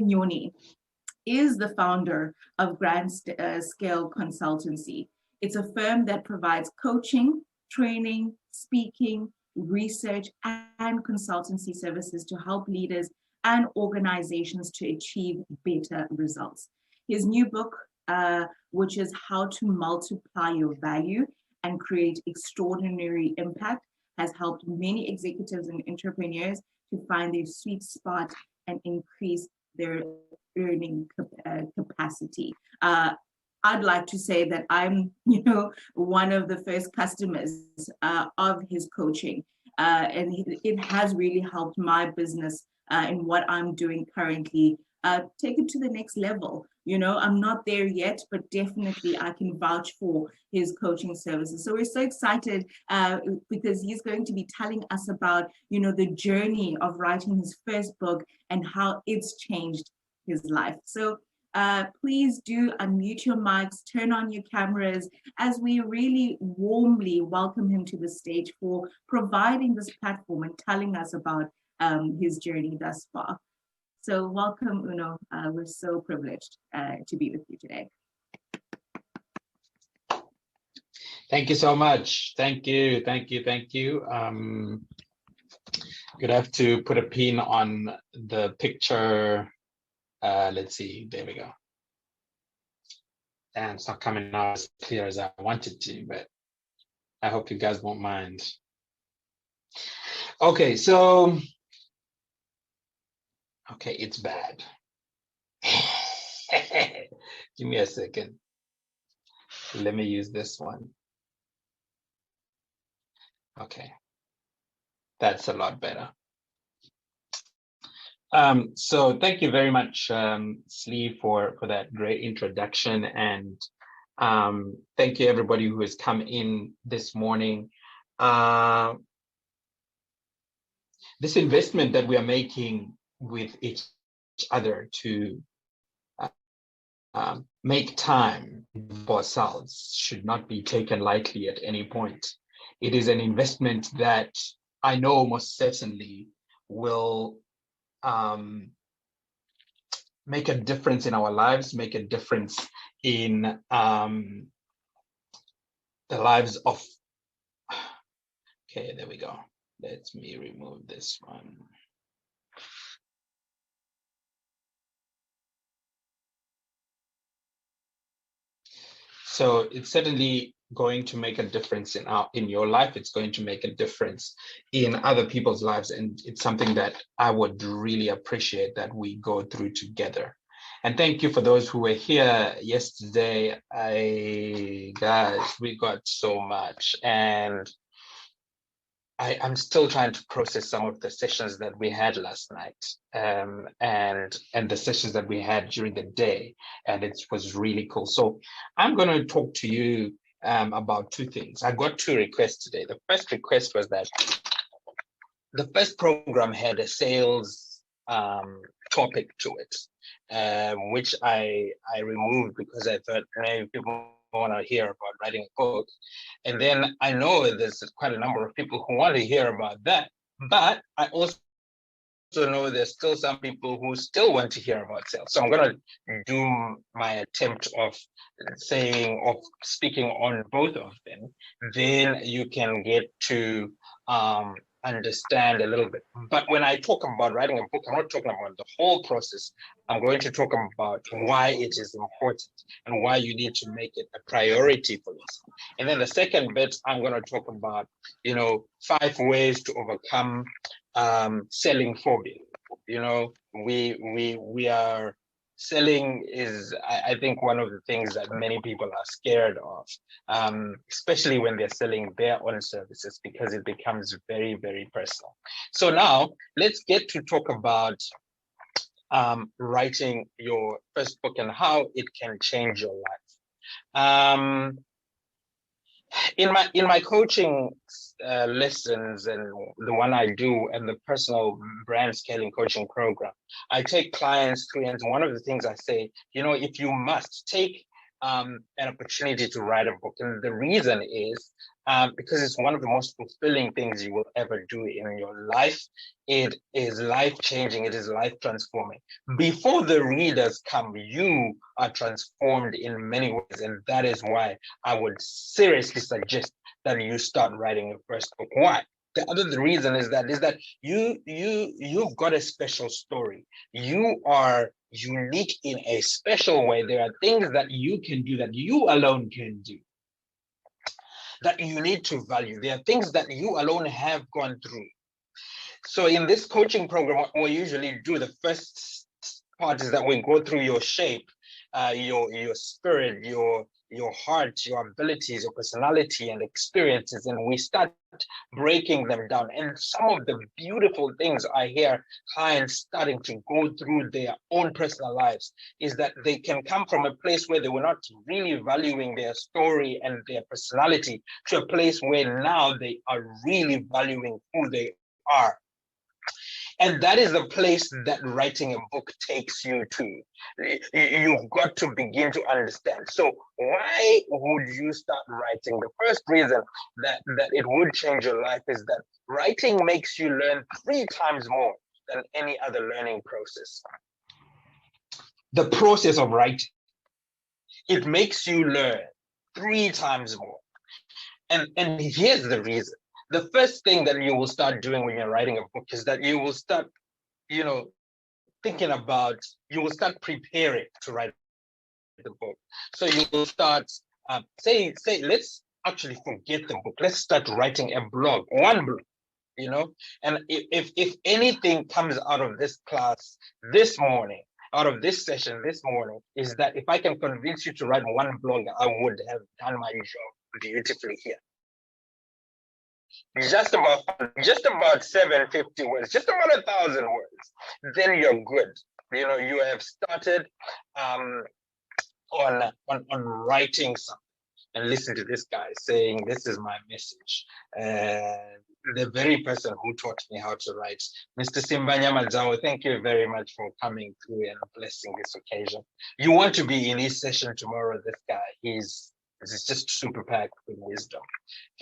Nyoni is the founder of Grand Scale Consultancy. It's a firm that provides coaching, training, speaking, research, and consultancy services to help leaders and organizations to achieve better results. His new book, which is How to Multiply Your Value and Create Extraordinary Impact, has helped many executives and entrepreneurs to find their sweet spot and increase their earning capacity. I'd like to say that I'm, one of the first customers of his coaching, and it has really helped my business in what I'm doing currently take it to the next level. I'm not there yet, but definitely I can vouch for his coaching services. So we're so excited because he's going to be telling us about, the journey of writing his first book and how it's changed his life. So please do unmute your mics, turn on your cameras as we really warmly welcome him to the stage for providing this platform and telling us about his journey thus far. So welcome, Uno. We're so privileged to be with you today. Thank you so much. Thank you. You'd have to put a pin on the picture. Let's see, there we go. And it's not coming out as clear as I wanted to, but I hope you guys won't mind. Okay, so, okay, it's bad. Give me a second. Let me use this one. Okay, that's a lot better. So thank you very much, Slee, for that great introduction, and thank you everybody who has come in this morning. This investment that we are making with each other to make time for ourselves should not be taken lightly at any point. It is an investment that I know most certainly will make a difference in our lives, make a difference in the lives of, okay, there we go. Let me remove this one. So it's certainly going to make a difference in your life. It's going to make a difference in other people's lives, and it's something that I would really appreciate that we go through together. And thank you for those who were here yesterday. Guys, we got so much, and I'm still trying to process some of the sessions that we had last night, and the sessions that we had during the day, and it was really cool. So I'm going to talk to you about two things. I got two requests today. The first request was that the first program had a sales topic to it, which I removed because I thought maybe people want to hear about writing a book. And then I know there's quite a number of people who want to hear about that, but I also know there's still some people who still want to hear about sales. So I'm going to do my attempt of speaking on both of them. Then you can get to understand a little bit. But when I talk about writing a book, I'm not talking about the whole process. I'm going to talk about why it is important and why you need to make it a priority for yourself. And then the second bit, I'm going to talk about, 5 ways to overcome selling phobia. We are selling is, I think, one of the things that many people are scared of, especially when they're selling their own services, because it becomes very, very personal. So now let's get to talk about writing your first book and how it can change your life. In my coaching lessons, and the one I do, and the personal brand scaling coaching program, I take clients through, and one of the things I say, if you must take an opportunity to write a book. And the reason is because it's one of the most fulfilling things you will ever do in your life. It is life-changing. It is life-transforming. Before the readers come, you are transformed in many ways. And that is why I would seriously suggest that you start writing your first book. Why? The other reason is that you've got a special story. You are unique in a special way. There are things that you can do that you alone can do, that you need to value. There are things that you alone have gone through. So in this coaching program, what we usually do, the first part is that we go through your shape, your spirit, your heart, your abilities, your personality and experiences, and we start breaking them down. And some of the beautiful things I hear clients starting to go through their own personal lives is that they can come from a place where they were not really valuing their story and their personality to a place where now they are really valuing who they are. And that is the place that writing a book takes you to. You've got to begin to understand. So why would you start writing? The first reason that it would change your life is that writing makes you learn 3 times more than any other learning process. The process of writing, it makes you learn 3 times more. And here's the reason. The first thing that you will start doing when you're writing a book is that you will start, thinking about, you will start preparing to write the book. So you will start, say, let's actually forget the book. Let's start writing a blog, one blog, And if anything comes out of this class this morning, out of this session this morning, is that if I can convince you to write one blog, I would have done my job beautifully here. Just about 750 words, just about 1,000 words, then you're good. You have started on writing something. And listen to this guy saying, this is my message. The very person who taught me how to write, Mr. Simbanya Madzawo, thank you very much for coming through and blessing this occasion. You want to be in his session tomorrow. This guy, he's just super packed with wisdom.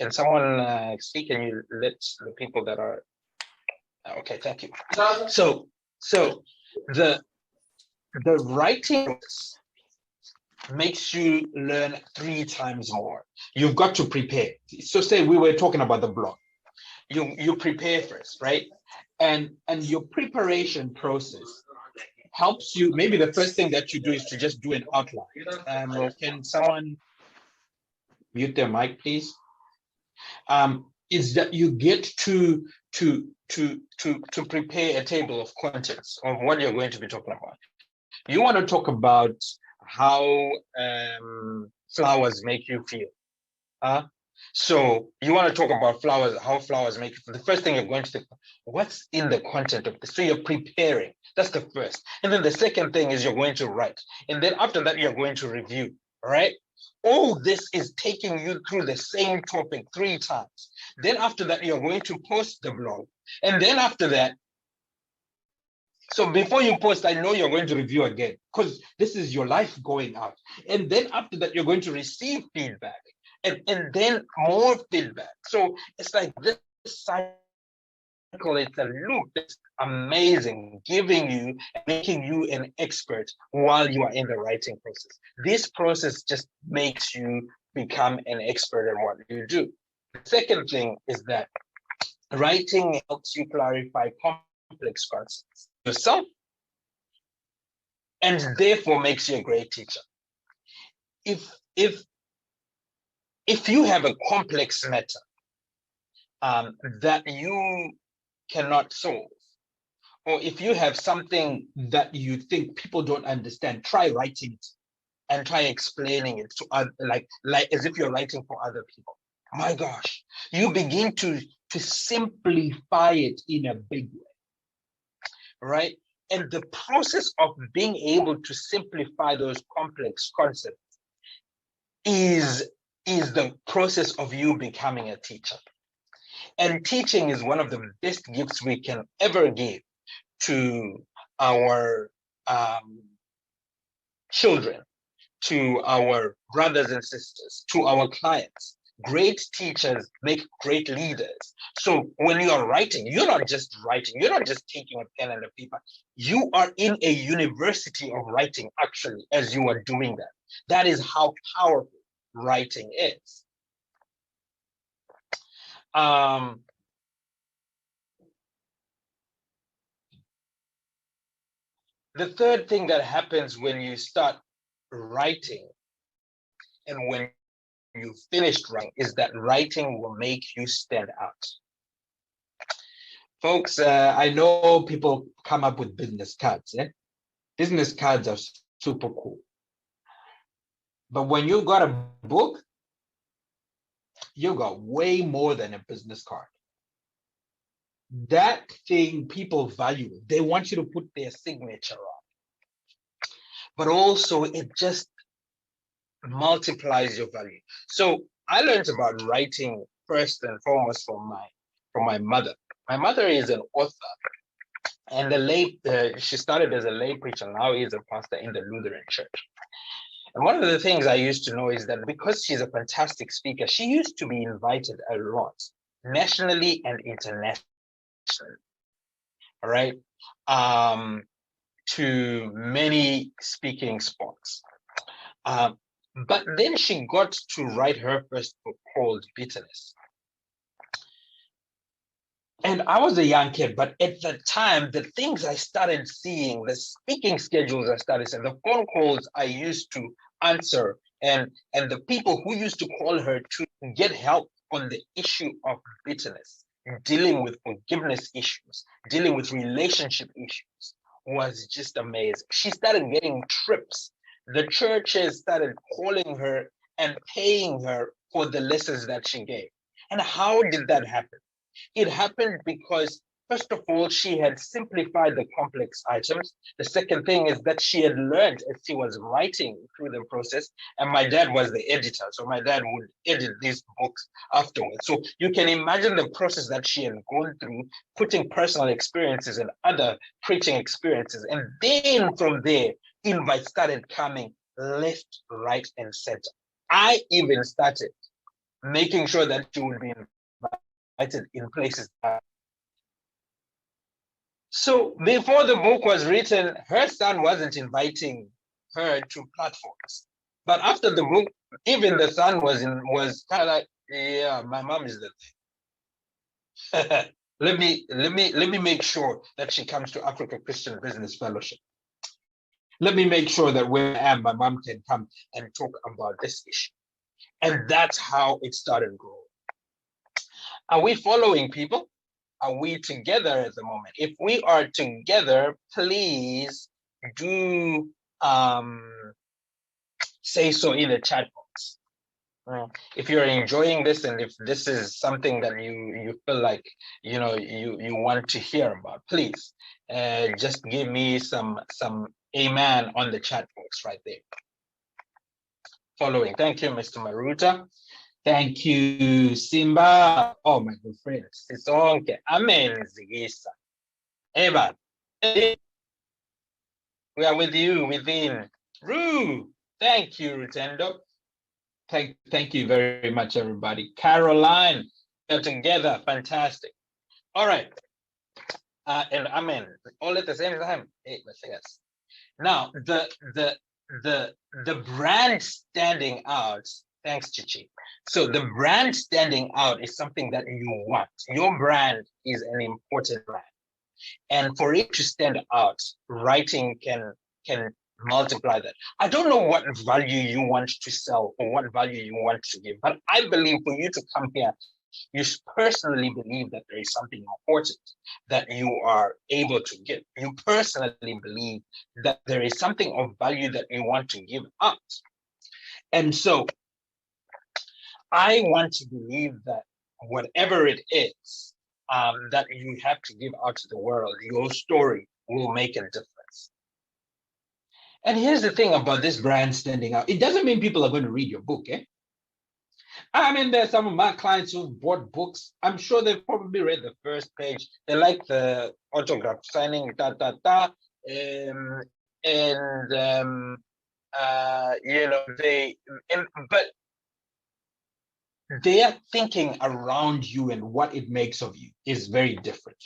Can someone speak? Can you let the people that are okay? Thank you. So the writing makes you learn 3 times more. You've got to prepare. So say we were talking about the blog. You prepare first, right? And your preparation process helps you. Maybe the first thing that you do is to just do an outline. Can someone mute their mic, please? Is that you get to prepare a table of contents of what you're going to be talking about. You want to talk about how flowers make you feel. So you want to talk about flowers, how flowers make you feel. The first thing you're going to think, what's in the content of this? So you're preparing. That's the first. And then the second thing is you're going to write. And then after that, you're going to review, right? All this is taking you through the same topic 3 times. Then after that, you're going to post the blog. And then after that, so before you post, I know you're going to review again because this is your life going out. And then after that, you're going to receive feedback and then more feedback. So it's like this cycle, it's a loop that's amazing, giving you, making you an expert while you are in the writing process. This process just makes you become an expert at what you do. The second thing is that writing helps you clarify complex concepts yourself, and therefore makes you a great teacher. If you have a complex matter that you cannot solve, or if you have something that you think people don't understand, try writing it and try explaining it to other, like as if you're writing for other people. My gosh, you begin to simplify it in a big way. Right? And the process of being able to simplify those complex concepts is the process of you becoming a teacher. And teaching is one of the best gifts we can ever give to our children, to our brothers and sisters, to our clients. Great teachers make great leaders. So when you are writing, you're not just writing, you're not just taking a pen and a paper. You are in a university of writing, actually, as you are doing that. That is how powerful writing is. The third thing that happens when you start writing and when you finished writing is that writing will make you stand out. Folks, I know people come up with business cards. Business cards are super cool. But when you got a book, you got way more than a business card. That thing people value. They want you to put their signature on. But also it just multiplies your value. So I learned about writing first and foremost from my mother. My mother is an author, and she started as a lay preacher. Now is a pastor in the Lutheran church. And one of the things I used to know is that because she's a fantastic speaker, she used to be invited a lot, nationally and internationally. All right, to many speaking spots. But then she got to write her first book called Bitterness. And I was a young kid, but at the time, the things I started seeing, the speaking schedules I started seeing, the phone calls I used to answer, and the people who used to call her to get help on the issue of bitterness, dealing with forgiveness issues, dealing with relationship issues, was just amazing. She started getting trips. The churches started calling her and paying her for the lessons that she gave. And how did that happen? It happened because, first of all, she had simplified the complex items. The second thing is that she had learned as she was writing through the process, and my dad was the editor, so my dad would edit these books afterwards. So you can imagine the process that she had gone through, putting personal experiences and other preaching experiences. And then from there, invites started coming left, right, and center. I even started making sure that she would be invited in places. So before the book was written, her son wasn't inviting her to platforms. But after the book, even the son was kind of like, yeah, my mom is the thing. let me make sure that she comes to Africa Christian Business Fellowship. Let me make sure that where I am, my mom can come and talk about this issue. And that's how it started growing. Are we following, people? Are we together at the moment? If we are together, please do say so in the chat box. If you're enjoying this and if this is something that you feel like you want to hear about, please just give me some amen on the chat box right there. Following. Thank you, Mr. Maruta. Thank you, Simba. Oh, my good friends. It's okay. Amen, Zigisa. Eva, we are with you within. Rue, thank you, Rutendo. Thank you very much, everybody. Caroline, we're together. Fantastic. All right. And amen. All at the same time. Hey, yes. Now, the brand standing out. Thanks, Chichi. So the brand standing out is something that you want. Your brand is an important brand. And for it to stand out, writing can multiply that. I don't know what value you want to sell or what value you want to give, but I believe for you to come here, you personally believe that there is something important that you are able to give. You personally believe that there is something of value that you want to give out. And so I want to believe that whatever it is that you have to give out to the world, your story will make a difference. And here's the thing about this brand standing out. It doesn't mean people are going to read your book, eh? I mean, there's some of my clients who bought books. I'm sure they've probably read the first page. They like the autograph signing, and But their thinking around you and what it makes of you is very different.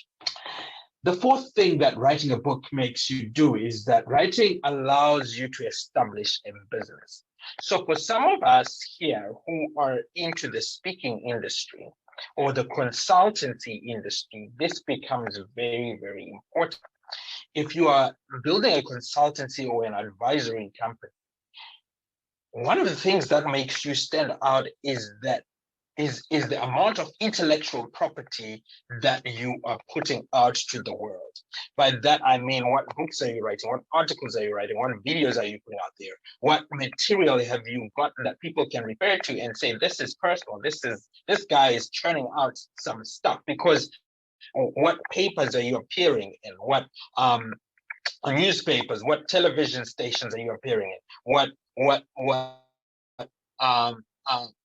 The fourth thing that writing a book makes you do is that writing allows you to establish a business. So for some of us here who are into the speaking industry or the consultancy industry, this becomes very, very important. If you are building a consultancy or an advisory company, one of the things that makes you stand out is the amount of intellectual property that you are putting out to the world. By that, I mean, what books are you writing? What articles are you writing? What videos are you putting out there? What material have you got that people can refer to and say, this is personal, this guy is churning out some stuff? Because what papers are you appearing in? What newspapers, what television stations are you appearing in? What um,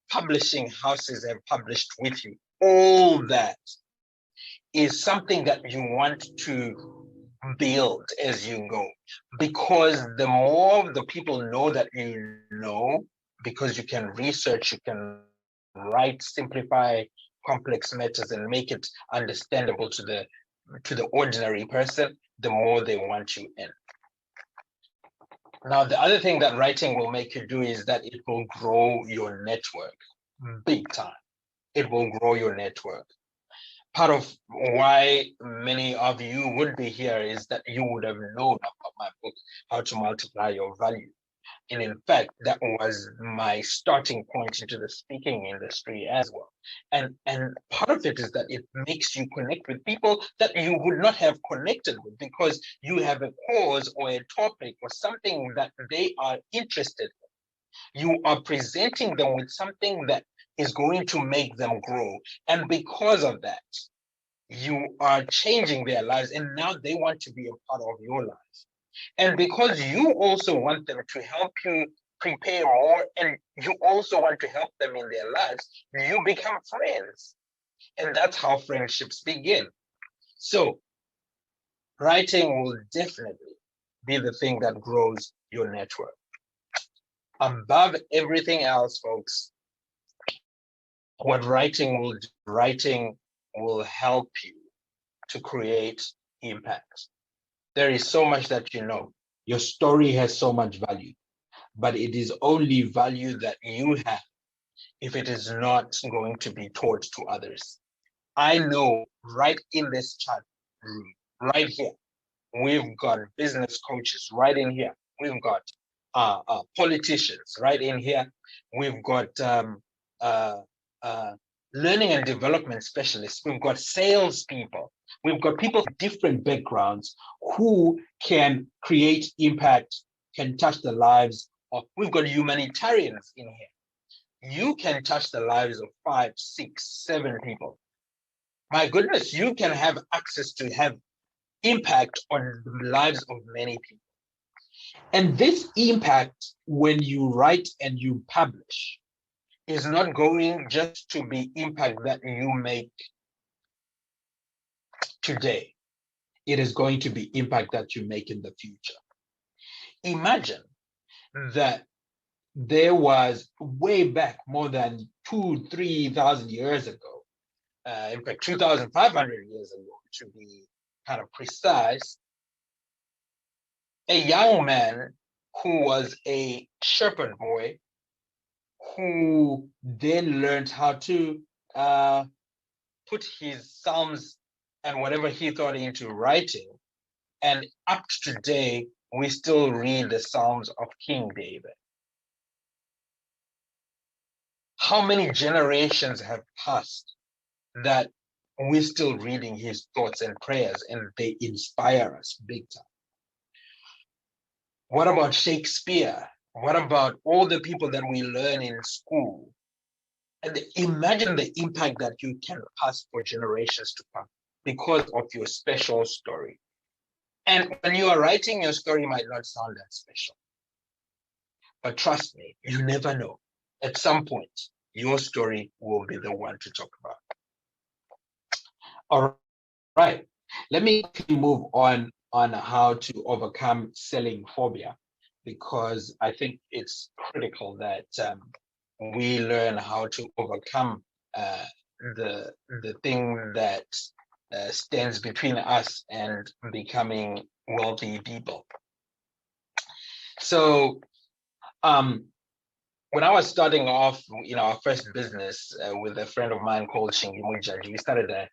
publishing houses have published with you? All that is something that you want to build as you go, because the more the people know that you know, because you can research, you can write, simplify complex matters and make it understandable to the ordinary person, the more they want you in. Now, the other thing that writing will make you do is that it will grow your network big time. It will grow your network. Part of why many of you would be here is that you would have known about my book, How to Multiply Your Value. And in fact, that was my starting point into the speaking industry as well. And part of it is that it makes you connect with people that you would not have connected with, because you have a cause or a topic or something that they are interested in. You are presenting them with something that is going to make them grow. And because of that, you are changing their lives, and now they want to be a part of your lives. And because you also want them to help you prepare more, and you also want to help them in their lives, you become friends. And that's how friendships begin. So writing will definitely be the thing that grows your network. Above everything else, folks, what writing will help you to create impact. There is so much that you know. Your story has so much value, but it is only value that you have if it is not going to be taught to others. I know right in this chat room, right here, we've got business coaches right in here. We've got politicians right in here. We've got uh, learning and development specialists. We've got salespeople. We've got people with different backgrounds who can create impact, can touch the lives of. We've got humanitarians in here. You can touch the lives of 5, 6, 7 people. My goodness, you can have access to have impact on the lives of many people. And this impact, when you write and you publish, is not going just to be impact that you make today. It is going to be impact that you make in the future. Imagine that there was way back more than 2,000-3,000 years ago, in fact, 2,500 years ago, to be kind of precise, a young man who was a shepherd boy who then learned how to put his psalms and whatever he thought into writing. And up to today, we still read the Psalms of King David. How many generations have passed that we're still reading his thoughts and prayers, and they inspire us big time? What about Shakespeare? What about all the people that we learn in school? And imagine the impact that you can pass for generations to come because of your special story. And when you are writing, your story might not sound that special. But trust me, you never know. At some point, your story will be the one to talk about. All right. Let me move on how to overcome selling phobia, because I think it's critical that we learn how to overcome the thing that stands between us and becoming wealthy people. So when I was starting off, our first business with a friend of mine called Shingi Mujaji, we started a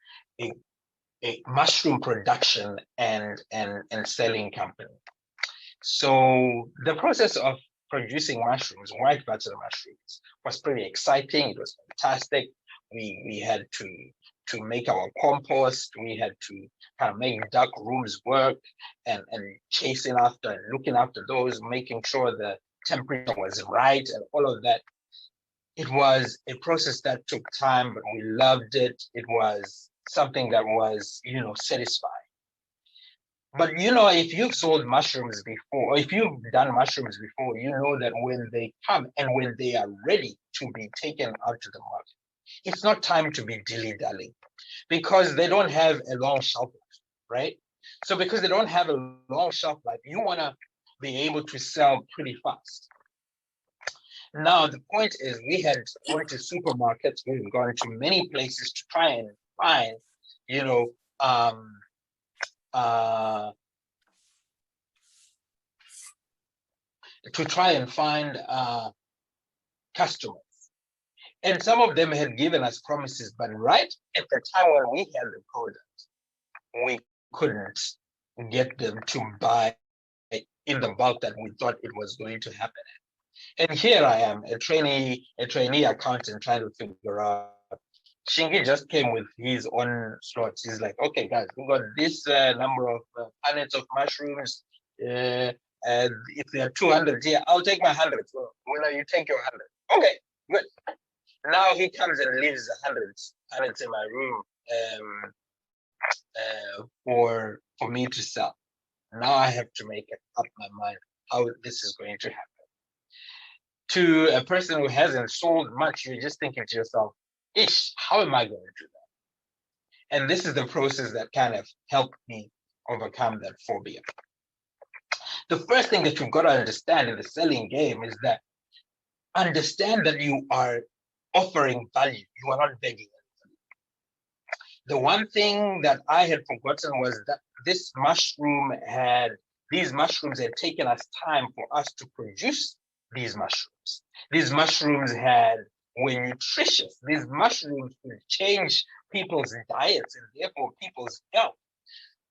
mushroom production and selling company. So the process of producing mushrooms, white butter mushrooms, was pretty exciting. It was fantastic. We had to make our compost. We had to kind of make dark rooms work and chasing after and looking after those, making sure the temperature was right and all of that. It was a process that took time, but we loved it. It was something that was, satisfying. But if you've sold mushrooms before, or if you've done mushrooms before, you know that when they come and when they are ready to be taken out to the market, it's not time to be dilly-dallying, because they don't have a long shelf life, right? So because they don't have a long shelf life, you want to be able to sell pretty fast. Now, the point is, we had gone to supermarkets, we've gone to many places to try and find, customers. And some of them had given us promises, but right at the time when we had the product, we couldn't get them to buy in the bulk that we thought it was going to happen. And here I am, a trainee accountant, trying to figure out. Shingi just came with his own slots. He's like, okay, guys, we got this number of pallets of mushrooms. And if there are 200 here, I'll take my 100. So, you take your 100. Okay, good. Now he comes and leaves 100 pallets in my room for me to sell. Now I have to make up my mind how this is going to happen. To a person who hasn't sold much, you're just thinking to yourself, ish, how am I going to do that? And this is the process that kind of helped me overcome that phobia. The first thing that you've got to understand in the selling game is that understand that you are offering value. You are not begging anybody. The one thing that I had forgotten was that these mushrooms had taken us time for us to produce these mushrooms. These mushrooms were nutritious. These mushrooms could change people's diets and therefore people's health.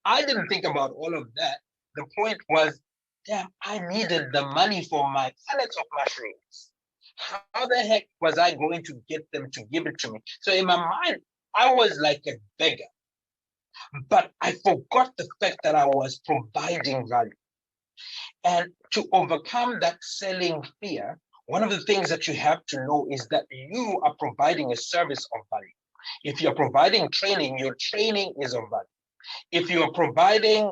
I didn't think about all of that. The point was, damn, I needed the money for my pallets of mushrooms. How the heck was I going to get them to give it to me? So in my mind, I was like a beggar. But I forgot the fact that I was providing value. And to overcome that selling fear, one of the things that you have to know is that you are providing a service of value. If you're providing training, your training is of value. If you're providing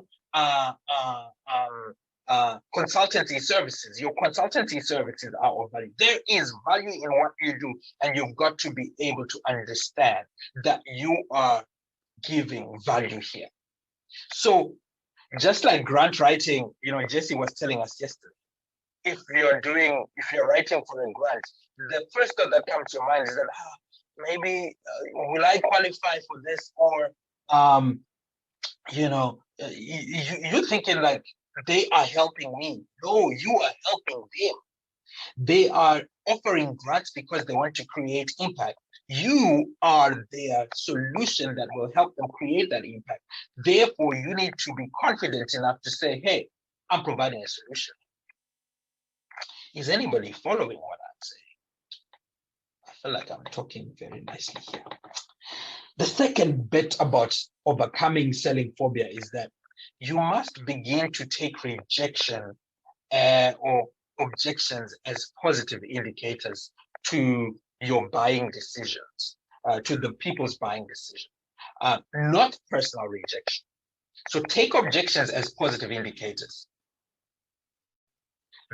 consultancy services, your consultancy services are of value. There is value in what you do, and you've got to be able to understand that you are giving value here. So just like grant writing, Jesse was telling us yesterday, if you're writing for a grant, the first thought that comes to your mind is that maybe will I qualify for this? Or you're thinking like they are helping me. No, you are helping them. They are offering grants because they want to create impact. You are their solution that will help them create that impact. Therefore, you need to be confident enough to say, hey, I'm providing a solution. Is anybody following what I'm saying? I feel like I'm talking very nicely here. The second bit about overcoming selling phobia is that you must begin to take rejection or objections as positive indicators to your buying decisions, to the people's buying decision, not personal rejection. So take objections as positive indicators.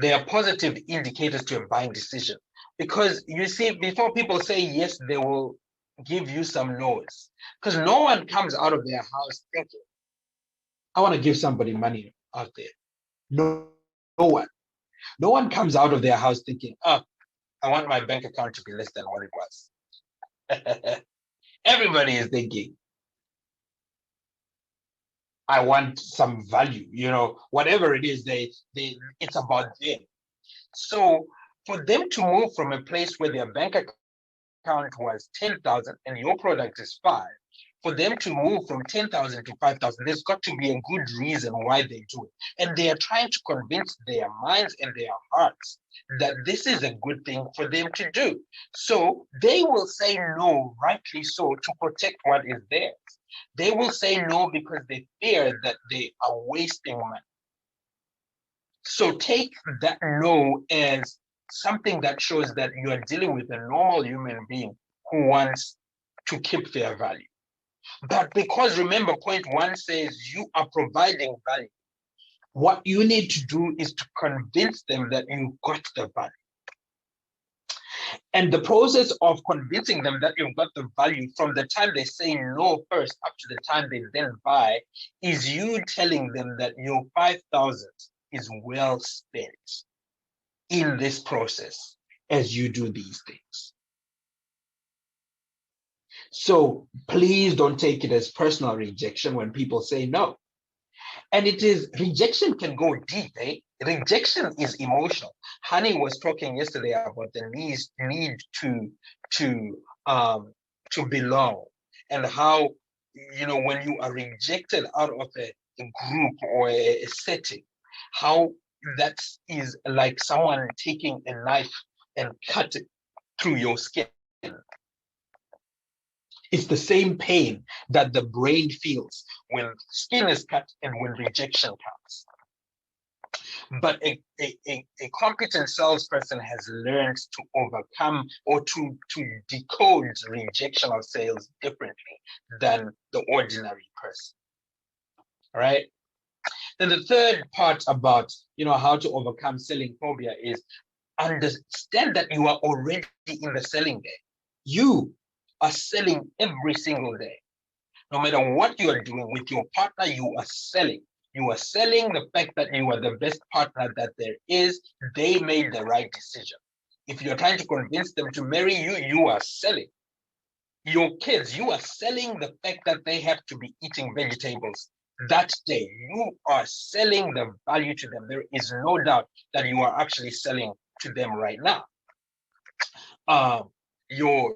They are positive indicators to a buying decision, because you see, before people say yes, they will give you some no's, because no one comes out of their house thinking, I want to give somebody money out there. No one. No one comes out of their house thinking, oh, I want my bank account to be less than what it was. Everybody is thinking, I want some value, whatever it is, it's about them. So for them to move from a place where their bank account was 10,000 and your product is 5, for them to move from 10,000 to 5,000, there's got to be a good reason why they do it. And they are trying to convince their minds and their hearts that this is a good thing for them to do. So they will say no, rightly so, to protect what is theirs. They will say no because they fear that they are wasting money. So take that no as something that shows that you are dealing with a normal human being who wants to keep their value. But because remember, point 1 says you are providing value. What you need to do is to convince them that you got the value. And the process of convincing them that you've got the value from the time they say no first up to the time they then buy is you telling them that your 5,000 is well spent in this process as you do these things. So please don't take it as personal rejection when people say no. And rejection can go deep, eh? Rejection is emotional. Honey was talking yesterday about the need to belong, and how, when you are rejected out of a group or a setting, how that is like someone taking a knife and cut it through your skin. It's the same pain that the brain feels when skin is cut and when rejection comes. But a competent salesperson has learned to overcome or to decode rejection of sales differently than the ordinary person. All right. Then the third part about how to overcome selling phobia is understand that you are already in the selling game. You are selling every single day. No matter what you are doing with your partner, you are selling. You are selling the fact that you are the best partner that there is. They made the right decision. If you're trying to convince them to marry you, you are selling. Your kids, you are selling the fact that they have to be eating vegetables that day. You are selling the value to them. There is no doubt that you are actually selling to them right now. Your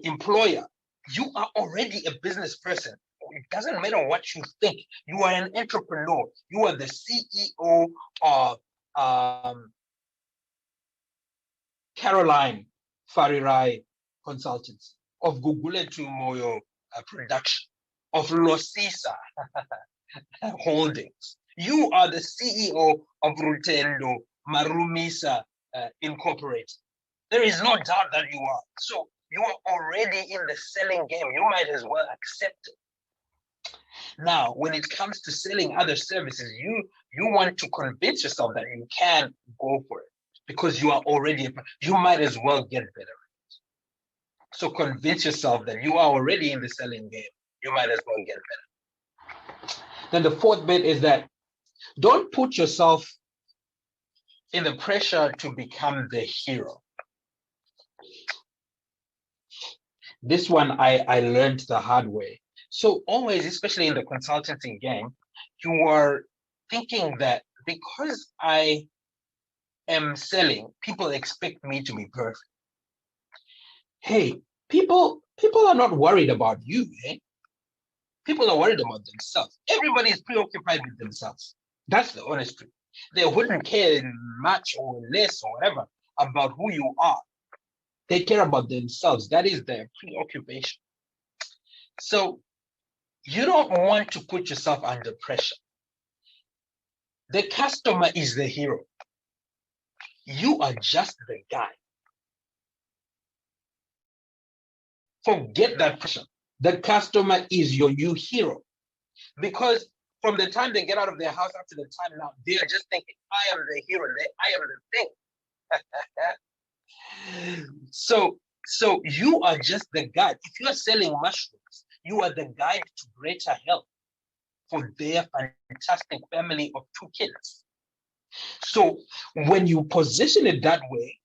employer, you are already a business person. It doesn't matter what you think. You are an entrepreneur. You are the CEO of Caroline Farirai Consultants, of Guguletu Moyo Production, of Losisa Holdings. You are the CEO of Rutendo Marumisa Incorporated. There is no doubt that you are. So you are already in the selling game. You might as well accept it. Now, when it comes to selling other services, you want to convince yourself that you can go for it because you are already, you might as well get better at it. So convince yourself that you are already in the selling game. You might as well get better. Then the fourth bit is that don't put yourself in the pressure to become the hero. This one I learned the hard way. So always, especially in the consultancy game, you are thinking that because I am selling, people expect me to be perfect. Hey, people are not worried about you, eh? People are worried about themselves. Everybody is preoccupied with themselves. That's the honest truth. They wouldn't care much or less or whatever about who you are. They care about themselves. That is their preoccupation. So you don't want to put yourself under pressure. The customer is the hero. You are just the guy. Forget that pressure. The customer is your new hero. Because from the time they get out of their house up to the time now, they are just thinking, I am the hero. I am the thing. So you are just the guide. If you are selling mushrooms, you are the guide to greater health for their fantastic family of 2 kids. So when you position it that way,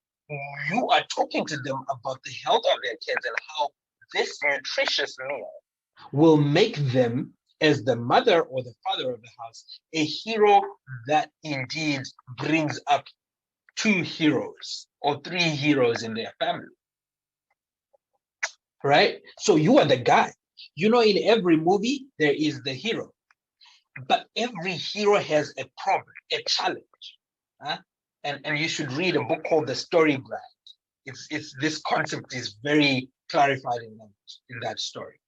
you are talking to them about the health of their kids and how this nutritious meal will make them, as the mother or the father of the house, a hero that indeed brings up 2 heroes or 3 heroes in their family. Right? So you are the guy. You know, in every movie, there is the hero. But every hero has a problem, a challenge. Huh? And you should read a book called The Story Brand. It's this concept is very clarified in that story.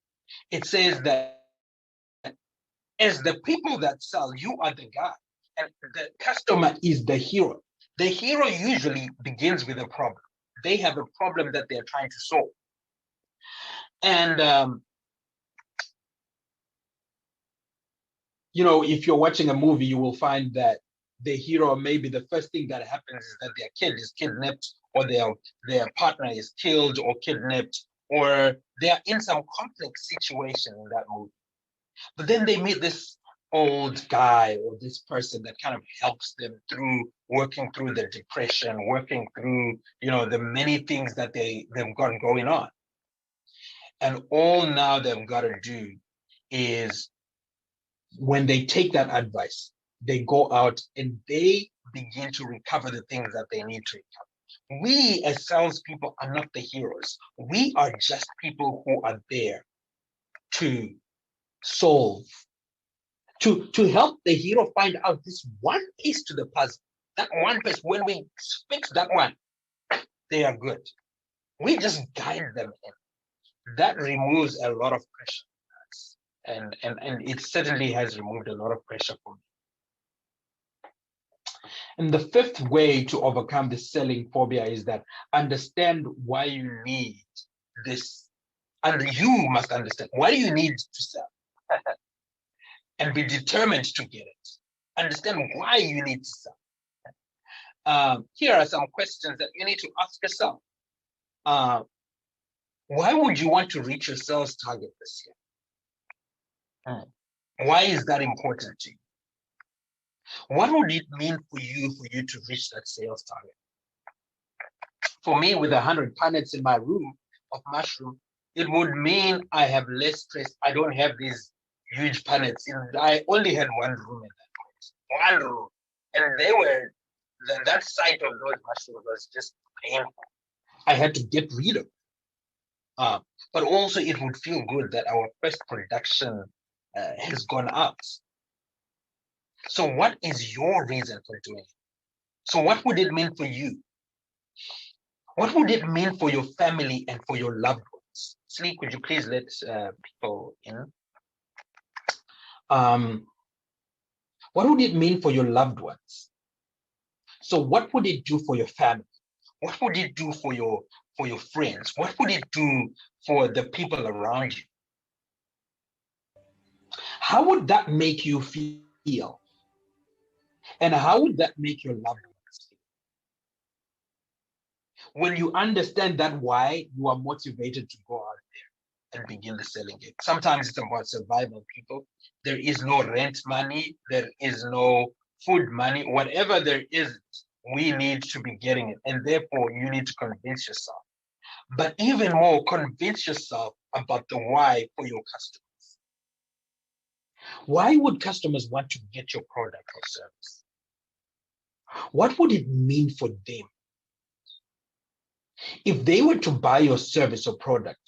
It says that as the people that sell, you are the guy, and the customer is the hero. The hero usually begins with a problem. They have a problem that they're trying to solve. And you know, if you're watching a movie, you will find that the hero, maybe the first thing that happens is that their kid is kidnapped, or their partner is killed or kidnapped, or they're in some complex situation in that movie. But then they meet this old guy or this person that kind of helps them through working through the depression, working through, you know, the many things that they've got going on. And all now they've got to do is, when they take that advice, they go out and they begin to recover the things that they need to recover. We as salespeople are not the heroes. We are just people who are there to solve, to help the hero find out this one piece to the puzzle. That one piece, when we fix that one, they are good. We just guide them in. That removes a lot of pressure. And it certainly has removed a lot of pressure for me. And the fifth way to overcome the selling phobia is that understand why you need this. And you must understand, why do you need to sell? And be determined to get it. Understand why you need to sell. Here are some questions that you need to ask yourself. Why would you want to reach your sales target this year? Why is that important to you? What would it mean for you to reach that sales target? For me, with 100 punnets in my room of mushroom, it would mean I have less stress. I don't have these huge punnets. I only had one room in that place, one room. And they were, that sight of those mushrooms was just painful. I had to get rid of them. But also it would feel good that our first production has gone out. So what is your reason for doing it? So what would it mean for you? What would it mean for your family and for your loved ones? Slee, could you please let people in? What would it mean for your loved ones? So what would it do for your family? What would it do for your friends? What would it do for the people around you? How would that make you feel? And how would that make your loved ones feel? When you understand that why, you are motivated to go out there and begin the selling game. Sometimes it's about survival, people. There is no rent money. There is no food money. Whatever there is, we need to be getting it. And therefore, you need to convince yourself. But even more, convince yourself about the why for your customers. Why would customers want to get your product or service? What would it mean for them? If they were to buy your service or product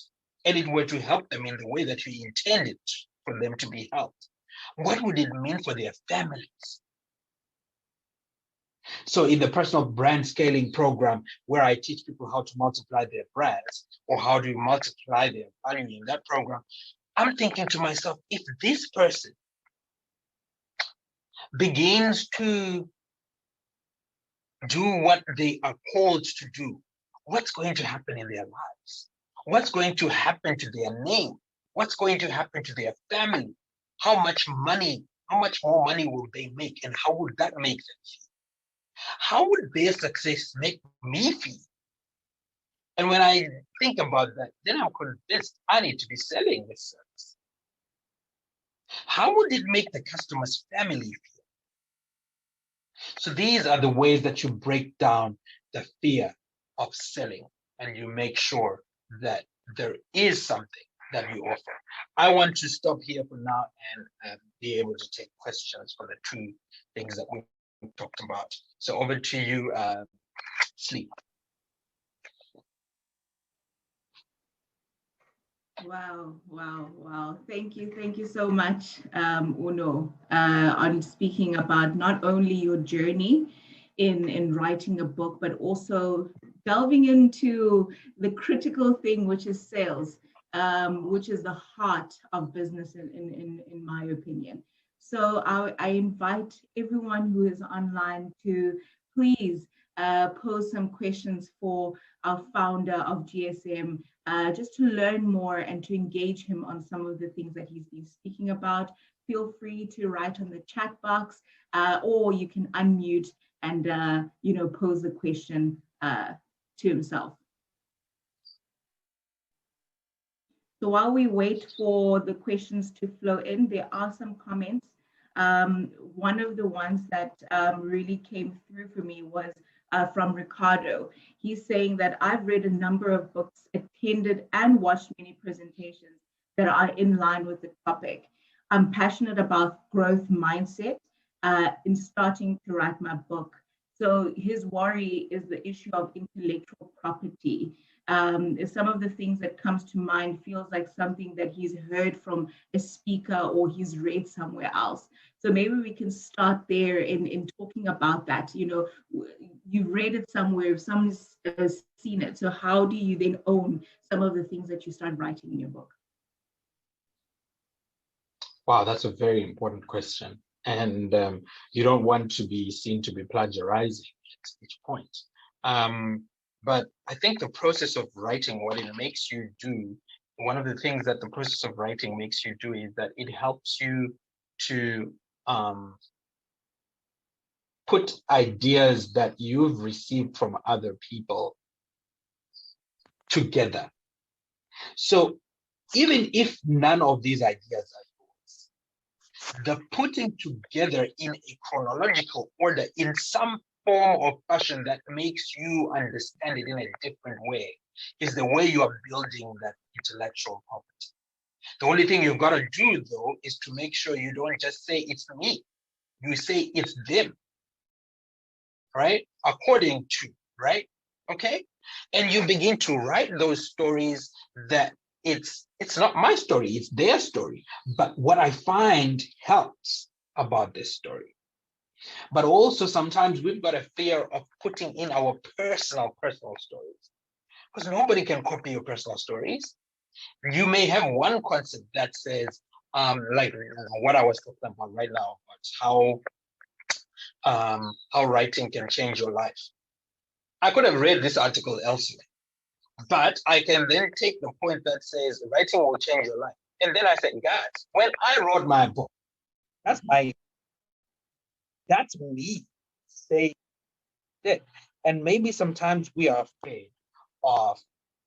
and it were to help them in the way that you intended for them to be helped, what would it mean for their families? So in the personal brand scaling program, where I teach people how to multiply their brands or how to multiply their value in that program, I'm thinking to myself, if this person begins to do what they are called to do, what's going to happen in their lives? What's going to happen to their name? What's going to happen to their family? How much more money will they make? And how would that make them feel? How would their success make me feel? And when I think about that, then I'm convinced I need to be selling this service. How would it make the customer's family feel? So these are the ways that you break down the fear of selling, and you make sure that there is something that you offer. I want to stop here for now and be able to take questions for the two things that we talked about. So over to you, Sleep. Wow, wow, wow. Thank you so much, Uno, on speaking about not only your journey in writing a book, but also delving into the critical thing, which is sales, which is the heart of business, in my opinion. So I invite everyone who is online to please pose some questions for our founder of GSM, just to learn more and to engage him on some of the things that he's been speaking about. Feel free to write on the chat box, or you can unmute and pose the question to himself. So while we wait for the questions to flow in, there are some comments. One of the ones that really came through for me was from Ricardo. He's saying that I've read a number of books, attended and watched many presentations that are in line with the topic. I'm passionate about growth mindset in starting to write my book. So his worry is the issue of intellectual property. Some of the things that comes to mind feels like something that he's heard from a speaker or he's read somewhere else. So maybe we can start there in talking about that. You read it somewhere, someone's seen it. So how do you then own some of the things that you start writing in your book? Wow, that's a very important question. And you don't want to be seen to be plagiarizing at each point. But I think the process of writing, what it makes you do, one of the things that the process of writing makes you do is that it helps you to put ideas that you've received from other people together. So even if none of these ideas are the putting together in a chronological order in some form or fashion that makes you understand it in a different way is the way you are building that intellectual property. The only thing you've got to do, though, is to make sure you don't just say it's me. You say it's them, right? According to, right? Okay? And you begin to write those stories that it's not my story, it's their story. But what I find helps about this story. But also sometimes we've got a fear of putting in our personal stories. Because nobody can copy your personal stories. You may have one concept that says, like what I was talking about right now, about how writing can change your life. I could have read this article elsewhere. But I can then take the point that says writing will change your life. And then I said, guys, when I wrote my book, that's me saying it. And maybe sometimes we are afraid of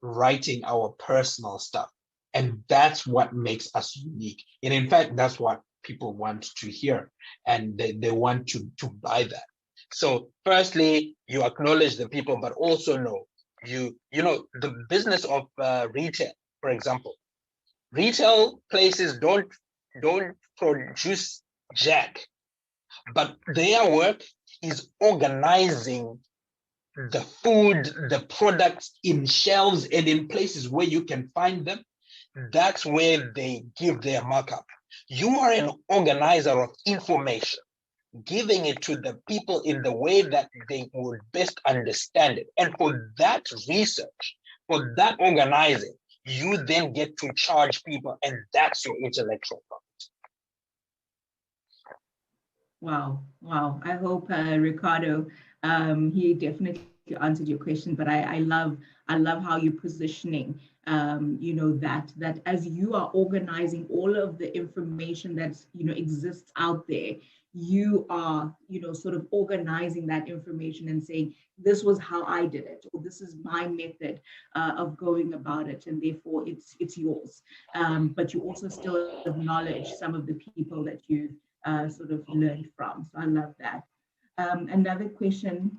writing our personal stuff. And that's what makes us unique. And in fact, that's what people want to hear. And they want to buy that. So firstly, you acknowledge the people, but also know the business of retail, for example. Retail places don't produce jack, but their work is organizing the food, the products in shelves and in places where you can find them. That's where they give their markup. You are an organizer of information, giving it to the people in the way that they would best understand it. And for that research, for that organizing, you then get to charge people, and that's your intellectual property. Wow. I hope Ricardo, he definitely answered your question, but I love how you're positioning, that as you are organizing all of the information that's, exists out there, you are, sort of organizing that information and saying, this was how I did it, or this is my method of going about it, and therefore it's yours. But you also still acknowledge some of the people that you've sort of learned from. So I love that. Another question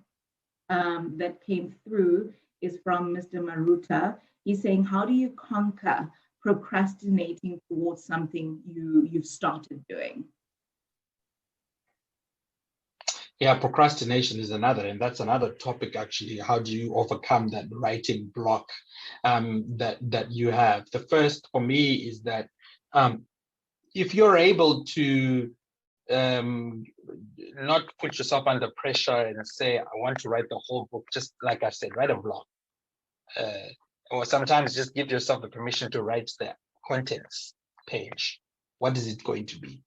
that came through is from Mr. Maruta. He's saying, how do you conquer procrastinating towards something you've started doing? Yeah, procrastination is another, and that's another topic actually. How do you overcome that writing block that you have? The first for me is that if you're able to not put yourself under pressure and say, I want to write the whole book, just like I said, write a blog. Or sometimes just give yourself the permission to write the contents page. What is it going to be?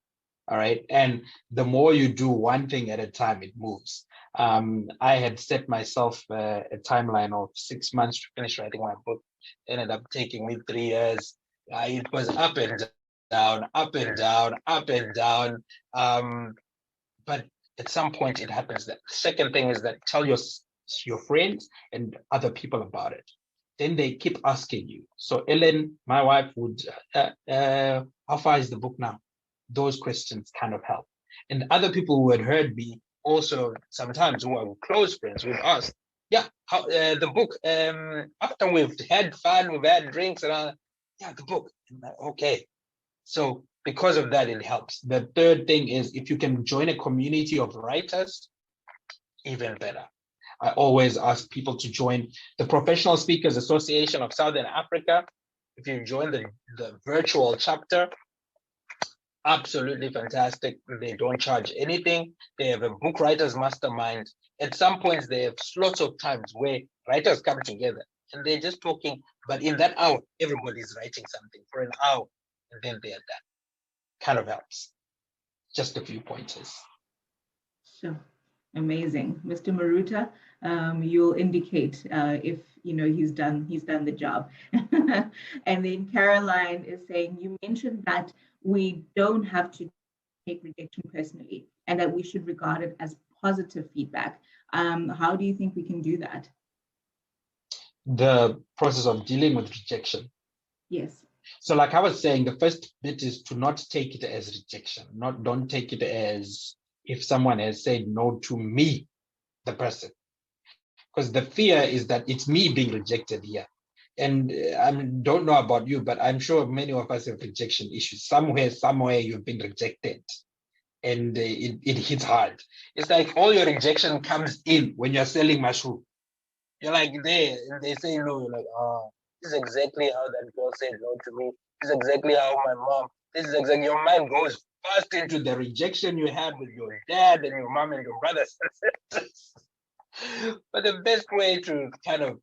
All right. And the more you do one thing at a time, it moves. I had set myself a timeline of 6 months to finish writing my book. It ended up taking me 3 years. It was up and down, up and down, up and down. But at some point it happens. The second thing is that tell your friends and other people about it. Then they keep asking you. So Ellen, my wife, would, how far is the book now? Those questions kind of help. And other people who had heard me also sometimes who are close friends would ask, yeah, how the book, after we've had fun, we've had drinks and all, yeah, the book. Okay. So because of that, it helps. The third thing is if you can join a community of writers, even better. I always ask people to join the Professional Speakers Association of Southern Africa. If you join the virtual chapter, absolutely fantastic. They don't charge anything. They have a book writers mastermind. At some points, they have lots of times where writers come together and they're just talking. But in that hour, everybody's writing something for an hour, and then they're done. Kind of helps. Just a few pointers. Sure. Amazing. Mr. Maruta, you'll indicate if he's done the job. And then Caroline is saying, you mentioned that we don't have to take rejection personally and that we should regard it as positive feedback. How do you think we can do that? The process of dealing with rejection. Yes. So like I was saying, the first bit is to not take it as rejection. Don't take it as if someone has said no to me, the person. Because the fear is that it's me being rejected here. And I don't know about you, but I'm sure many of us have rejection issues. Somewhere you've been rejected. And it hits hard. It's like all your rejection comes in when you're selling mushroom. You're like there, and they say no. You're like, oh, this is exactly how that girl said no to me. This is exactly how my mom. This is exactly your mind goes fast into the rejection you had with your dad and your mom and your brothers. But the best way to kind of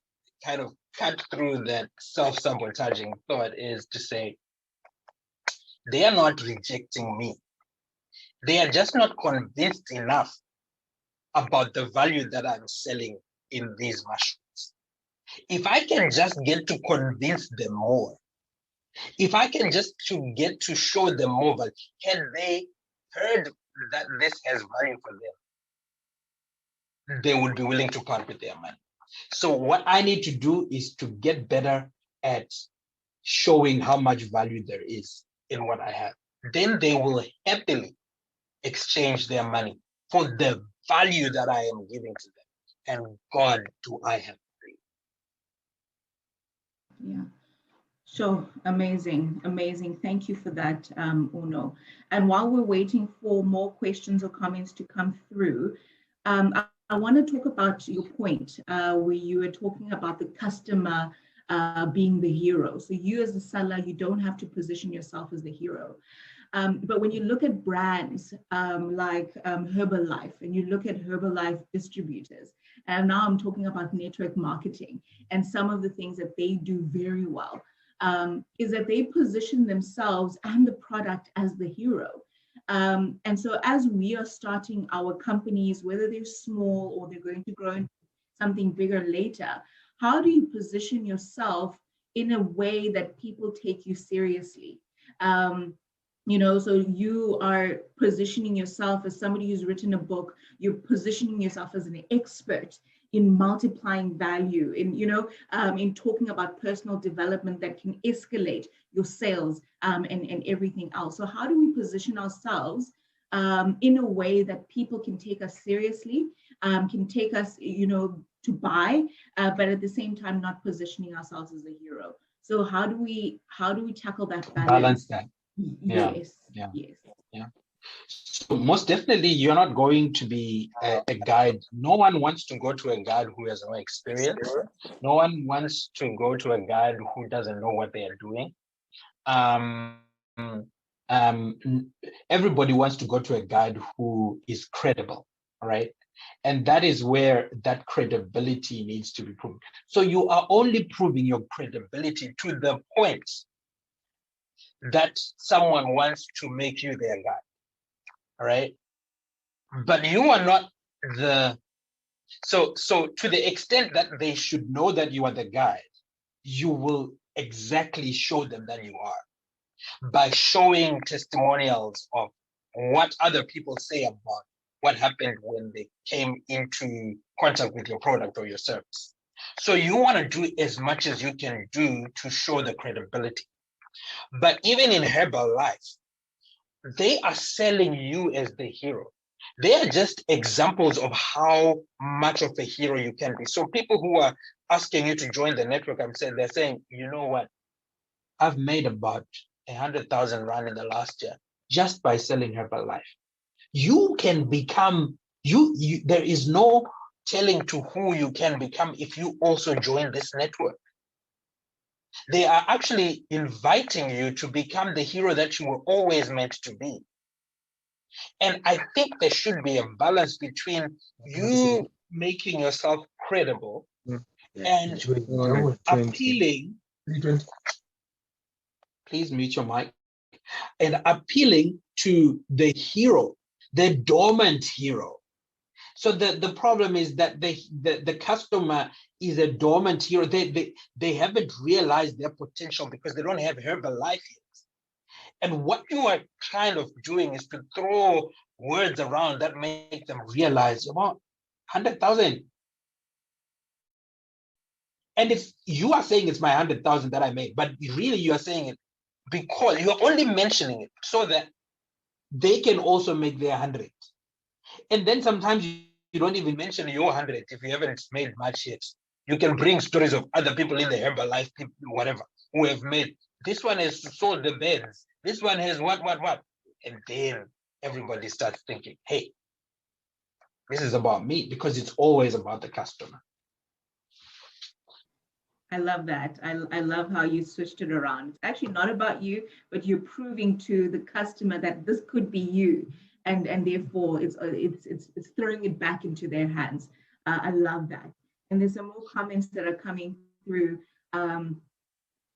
cut through that self-sabotaging thought is to say, they are not rejecting me. They are just not convinced enough about the value that I'm selling in these mushrooms. If I can just get to convince them more, if I can just to get to show them more value, can they heard that this has value for them, they would be willing to part with their money. So what I need to do is to get better at showing how much value there is in what I have. Then they will happily exchange their money for the value that I am giving to them. And God, do I have value. Yeah. Sure. Amazing. Amazing. Thank you for that, Uno. And while we're waiting for more questions or comments to come through, I want to talk about your point where you were talking about the customer being the hero. So you as the seller, you don't have to position yourself as the hero. But when you look at brands like Herbalife and you look at Herbalife distributors, and now I'm talking about network marketing and some of the things that they do very well, is that they position themselves and the product as the hero. And so as we are starting our companies, whether they're small or they're going to grow into something bigger later, how do you position yourself in a way that people take you seriously? So you are positioning yourself as somebody who's written a book, you're positioning yourself as an expert in multiplying value, in talking about personal development that can escalate your sales and everything else. So how do we position ourselves in a way that people can take us seriously, can take us, to buy, but at the same time not positioning ourselves as a hero. So how do we tackle that balance? That. Yeah. Yes, Yeah. yes. Yeah. So most definitely, you're not going to be a guide. No one wants to go to a guide who has no experience. No one wants to go to a guide who doesn't know what they are doing. Everybody wants to go to a guide who is credible, right? And that is where that credibility needs to be proved. So you are only proving your credibility to the point that someone wants to make you their guide, right? But you are not the so to the extent that they should know that you are the guide, you will exactly show them that you are by showing testimonials of what other people say about what happened when they came into contact with your product or your service. So you want to do as much as you can do to show the credibility. But even in Herbalife, they are selling you as the hero. They are just examples of how much of a hero you can be. So people who are asking you to join the network, they're saying, you know what? I've made about 100,000 rand in the last year just by selling Herbalife. You can become you. There is no telling to who you can become if you also join this network. They are actually inviting you to become the hero that you were always meant to be. And I think there should be a balance between you making yourself credible and appealing. Please mute your mic. And appealing to the hero, the dormant hero. So the problem is that the customer is a dormant hero. They haven't realized their potential because they don't have Herbalife yet. And what you are kind of doing is to throw words around that make them realize, about 100,000. And if you are saying it's my 100,000 that I made, but really you are saying it because you're only mentioning it so that they can also make their 100. And then sometimes you don't even mention your 100 if you haven't made much yet. You can bring stories of other people in the Herbalife, people, whatever, who have made. This one has sold the beds. This one has what. And then everybody starts thinking, hey, this is about me, because it's always about the customer. I love that. I love how you switched it around. It's actually not about you, but you're proving to the customer that this could be you, and therefore it's throwing it back into their hands. I love that. And there's some more comments that are coming through.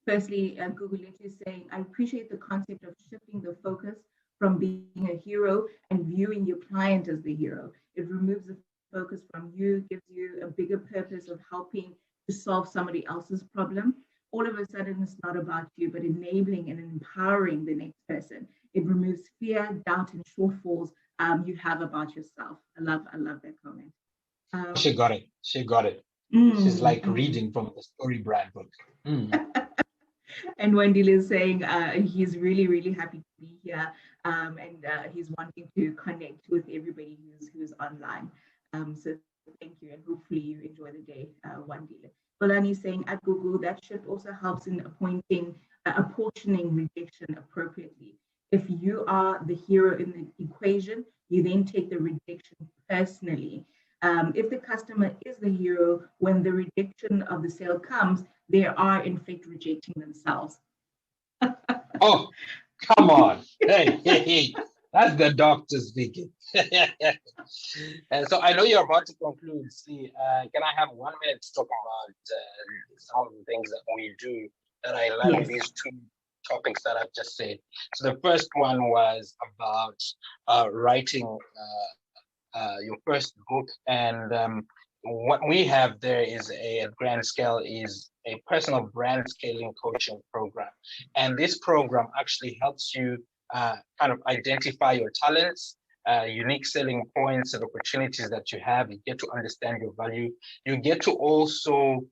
Firstly, Google is saying, I appreciate the concept of shifting the focus from being a hero and viewing your client as the hero. It removes the focus from you, gives you a bigger purpose of helping to solve somebody else's problem. All of a sudden, it's not about you, but enabling and empowering the next person. It removes fear, doubt, and shortfalls you have about yourself. I love that comment. She got it. She's like reading from the story brand book. And Wendy is saying he's really, really happy to be here, and he's wanting to connect with everybody who's online. So thank you, and hopefully you enjoy the day, Wendy. Bolani is saying at Google that shift also helps in apportioning rejection appropriately. If you are the hero in the equation, you then take the rejection personally. If the customer is the hero, when the rejection of the sale comes, they are in fact rejecting themselves. Oh, come on. Hey. That's the doctor speaking. And so I know you're about to conclude. See, can I have 1 minute to talk about some of the things that we do that I learned with these two topics that I've just said? So the first one was about writing your first book, and what we have there is at Grand Scale is a personal brand scaling coaching program, and this program actually helps you kind of identify your talents, unique selling points and opportunities that you have. You get to understand your value. You get to also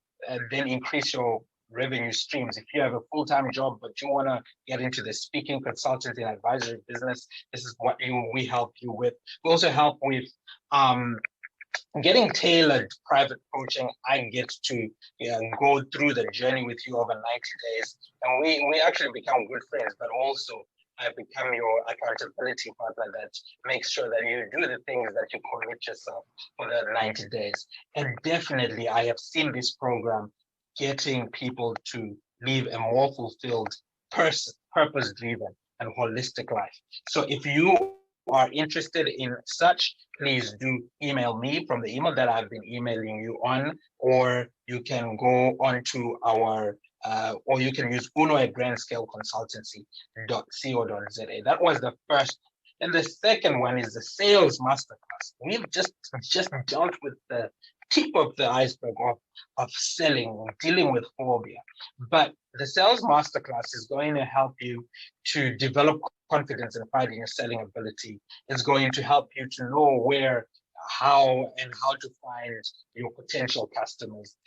then increase your revenue streams. If you have a full-time job, but you want to get into the speaking, consultancy, and advisory business, this is what we help you with. We also help with getting tailored private coaching. I get to go through the journey with you over 90 days. And we actually become good friends, but also I become your accountability partner that makes sure that you do the things that you commit yourself for the 90 days. And definitely, I have seen this program getting people to live a more fulfilled, purpose-driven, and holistic life. So if you are interested in such, please do email me from the email that I've been emailing you on, or you can go on to our or you can use uno@grandscaleconsultancy.co.za. That was the first. And the second one is the sales masterclass. We've just dealt with the tip of the iceberg of selling, dealing with phobia. But the sales masterclass is going to help you to develop confidence in finding your selling ability. It's going to help you to know where, how to find your potential customers.